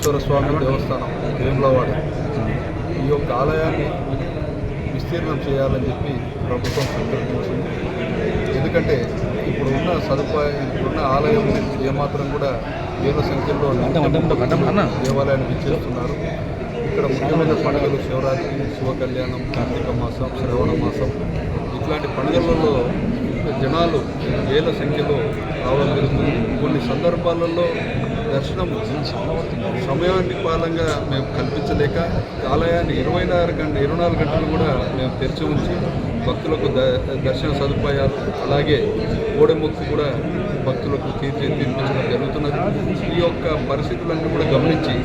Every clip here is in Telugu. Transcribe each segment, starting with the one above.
రాజరాజేశ్వర స్వామి దేవస్థానం వేములవాడ ఈ యొక్క ఆలయాన్ని విస్తీర్ణం చేయాలని చెప్పి ప్రభుత్వం సంకల్పించింది. ఎందుకంటే ఇప్పుడున్న ఆలయం ఏమాత్రం కూడా వేల సంఖ్యలో దేవాలయాన్ని విచ్చేస్తున్నారు. ఇక్కడ ముఖ్యమైన పండుగలు శివరాత్రి, శివ కళ్యాణం, కార్తీక మాసం, శ్రవణ మాసం ఇట్లాంటి పండుగలలో జనాలు వేల సంఖ్యలో రావడం జరుగుతుంది. కొన్ని సందర్భాలలో దర్శనం సమయానికి పాలంగా మేము కల్పించలేక ఆలయాన్ని 24 గంటలు కూడా మేము తెరిచి ఉంచి భక్తులకు దర్శన సదుపాయాలు అలాగే గోడెముక్కు కూడా భక్తులకు తీర్పించడం జరుగుతున్నది. ఈ యొక్క పరిస్థితులన్నీ కూడా గమనించి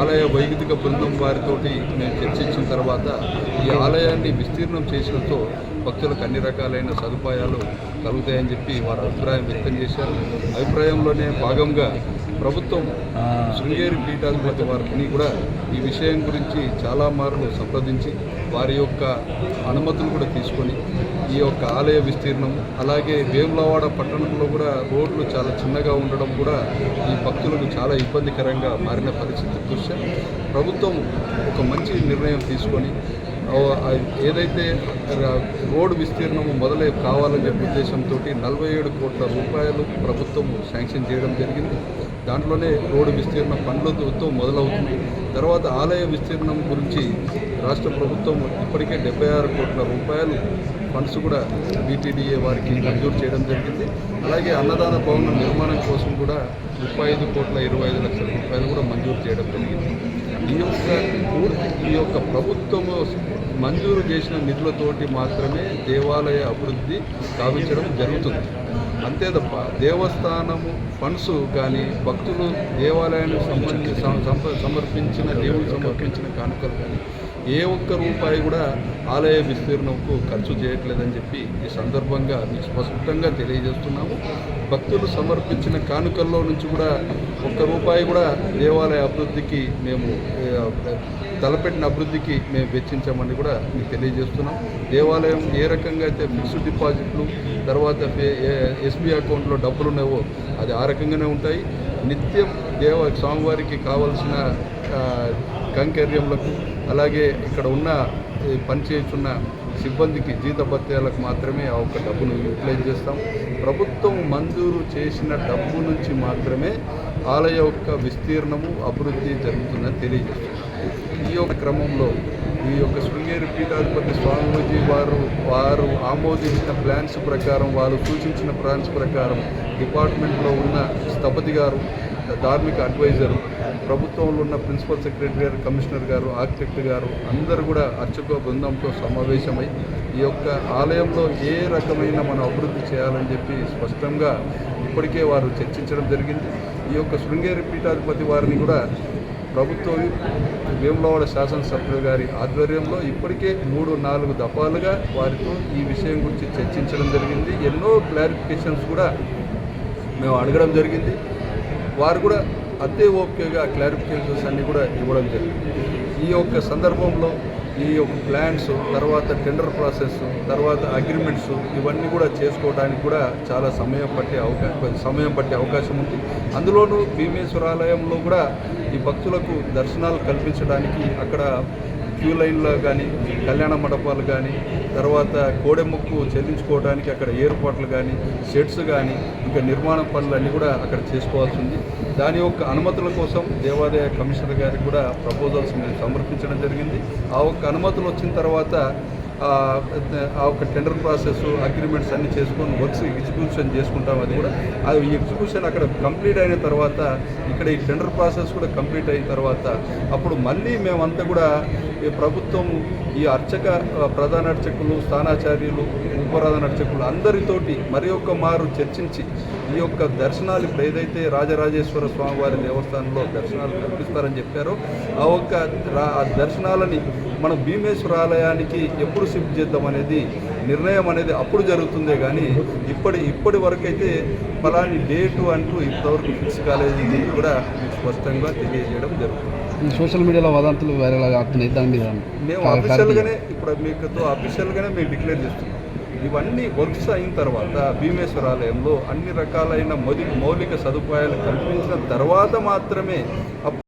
ఆలయ వైదిక బృందం వారితోటి మేము చర్చించిన తర్వాత ఈ ఆలయాన్ని విస్తీర్ణం చేసినతో భక్తులకు అన్ని రకాలైన సదుపాయాలు కలుగుతాయని చెప్పి వారు అభిప్రాయం వ్యక్తం చేశారు. అభిప్రాయంలోనే భాగంగా ప్రభుత్వం శృంగేరి పీఠాధిపతి వారిని కూడా ఈ విషయం గురించి చాలా మార్లు సంప్రదించి వారి యొక్క అనుమతులు కూడా తీసుకొని ఈ యొక్క ఆలయ విస్తీర్ణం అలాగే వేములవాడ పట్టణంలో కూడా రోడ్లు చాలా చిన్నగా ఉండడం కూడా ఈ భక్తులకు చాలా ఇబ్బందికరంగా మారిన పరిస్థితి దృష్ట్యా ప్రభుత్వం ఒక మంచి నిర్ణయం తీసుకొని ఏదైతే రోడ్డు విస్తీర్ణము మొదలై కావాలని చెప్పే ఉద్దేశంతో 47 కోట్ల రూపాయలు ప్రభుత్వం శాంక్షన్ చేయడం జరిగింది. దాంట్లోనే రోడ్డు విస్తీర్ణం పనులతో మొదలవుతుంది. తర్వాత ఆలయ విస్తీర్ణం గురించి రాష్ట్ర ప్రభుత్వం ఇప్పటికే 76 కోట్ల రూపాయలు ఫండ్స్ కూడా బీటీడీఏ వారికి మంజూరు చేయడం జరిగింది. అలాగే అన్నదాన భవనం నిర్మాణం కోసం కూడా 35,25,00,000 రూపాయలు కూడా మంజూరు చేయడం జరిగింది. ఈ యొక్క ప్రభుత్వము మంజూరు చేసిన నిధులతోటి మాత్రమే దేవాలయ అభివృద్ధి సాధించడం జరుగుతుంది. అంతే తప్ప దేవస్థానము ఫండ్స్ కానీ భక్తులు దేవాలయానికి సమర్పించిన దేవుడు సమర్పించిన కానుకలు కానీ ఏ ఒక్క రూపాయి కూడా ఆలయ విస్తీర్ణంకు ఖర్చు చేయట్లేదని చెప్పి ఈ సందర్భంగా మీకు స్పష్టంగా తెలియజేస్తున్నాము. భక్తులు సమర్పించిన కానుకల్లో నుంచి కూడా ఒక్క రూపాయి కూడా దేవాలయ అభివృద్ధికి మేము తలపెట్టిన అభివృద్ధికి మేము వెచ్చించామని కూడా మీకు తెలియజేస్తున్నాం. దేవాలయం ఏ రకంగా అయితే ఫిక్స్డ్ డిపాజిట్లు తర్వాత ఎస్బీఐ అకౌంట్లో డబ్బులు ఉన్నావో అది ఆ రకంగానే ఉంటాయి. నిత్యం స్వామివారికి కావాల్సిన కైంకర్యములకు అలాగే ఇక్కడ ఉన్న పనిచేస్తున్న సిబ్బందికి జీతభత్యాలకు మాత్రమే ఆ ఒక్క డబ్బును యూటిలైజ్ చేస్తాం. ప్రభుత్వం మంజూరు చేసిన డబ్బు నుంచి మాత్రమే ఆలయ యొక్క విస్తీర్ణము అభివృద్ధి జరుగుతుందని తెలియజేస్తున్నాం. ఈ యొక్క క్రమంలో ఈ యొక్క శృంగేరి పీఠాధిపతి స్వామీజీ వారు ఆమోదించిన ప్లాన్స్ ప్రకారం వారు సూచించిన ప్లాన్స్ ప్రకారం డిపార్ట్మెంట్లో ఉన్న స్థపతి గారు, ధార్మిక అడ్వైజరు, ప్రభుత్వంలో ఉన్న ప్రిన్సిపల్ సెక్రటరీ గారు, కమిషనర్ గారు, ఆర్కిటెక్ట్ గారు అందరూ కూడా అర్చక బృందంతో సమావేశమై ఈ యొక్క ఆలయంలో ఏ రకమైన మనం అభివృద్ధి చేయాలని చెప్పి స్పష్టంగా ఇప్పటికే వారు చర్చించడం జరిగింది. ఈ యొక్క శృంగేరి పీఠాధిపతి వారిని కూడా ప్రభుత్వం వేములవాడ శాసనసభ్యులు గారి ఆధ్వర్యంలో ఇప్పటికే 3-4 దఫాలుగా వారితో ఈ విషయం గురించి చర్చించడం జరిగింది. ఎన్నో క్లారిఫికేషన్స్ కూడా మేము అడగడం జరిగింది. వారు కూడా అదే ఓపికగా క్లారిఫికేషన్స్ అన్నీ కూడా ఇవ్వడం జరిగింది. ఈ యొక్క సందర్భంలో ఈ యొక్క ప్లాన్స్ తర్వాత టెండర్ ప్రాసెస్ తర్వాత అగ్రిమెంట్స్ ఇవన్నీ కూడా చేసుకోవడానికి కూడా చాలా సమయం పట్టే అవకాశం ఉంది. అందులోనూ భీమేశ్వరాలయంలో కూడా ఈ భక్తులకు దర్శనాలు కల్పించడానికి అక్కడ క్యూ లైన్లో కానీ కళ్యాణ మండపాలు కానీ తర్వాత కోడెముక్కు చెల్లించుకోవడానికి అక్కడ ఏర్పాట్లు కానీ షెడ్స్ కానీ ఇంకా నిర్మాణ పనులన్నీ కూడా అక్కడ చేసుకోవాల్సి ఉంది. దాని యొక్క అనుమతుల కోసం దేవాదాయ కమిషనర్ గారికి కూడా ప్రపోజల్స్ మేము సమర్పించడం జరిగింది. ఆ ఒక్క అనుమతులు వచ్చిన తర్వాత ఆ ఒక టెండర్ ప్రాసెస్ అగ్రిమెంట్స్ అన్నీ చేసుకొని వర్క్స్ ఎగ్జిక్యూషన్ చేసుకుంటాం. అది కూడా ఈ ఎగ్జిక్యూషన్ అక్కడ కంప్లీట్ అయిన తర్వాత ఇక్కడ ఈ టెండర్ ప్రాసెస్ కూడా కంప్లీట్ అయిన తర్వాత అప్పుడు మళ్ళీ మేమంతా కూడా ఈ ప్రభుత్వం ఈ ప్రధాన అర్చకులు, స్థానాచార్యులు, ఉపప్రధాన అర్చకులు అందరితోటి మరి ఒక్క మారు చర్చించి ఈ యొక్క దర్శనాలు ఇప్పుడు ఏదైతే రాజరాజేశ్వర స్వామివారి దేవస్థానంలో దర్శనాలు కల్పిస్తారని చెప్పారో ఆ దర్శనాలని మనం భీమేశ్వర ఆలయానికి ఎప్పుడు షిఫ్ట్ చేద్దాం అనేది నిర్ణయం అనేది అప్పుడు జరుగుతుందే కానీ ఇప్పటి వరకు అయితే ఫలాని డేటు అంటూ ఇంతవరకు ఫిక్స్ కాలేజీ కూడా స్పష్టంగా తెలియజేయడం జరుగుతుంది. సోషల్ మీడియాలో వదంతులు వైరల్ అవుతున్నాయి. దాని మీద మేము అఫీషియల్గానే మేము డిక్లేర్ చేస్తున్నాం. ఇవన్నీ వర్క్స్ అయిన తర్వాత భీమేశ్వర ఆలయంలో అన్ని రకాలైన మౌలిక సదుపాయాలు కల్పించిన తర్వాత మాత్రమే అప్పుడు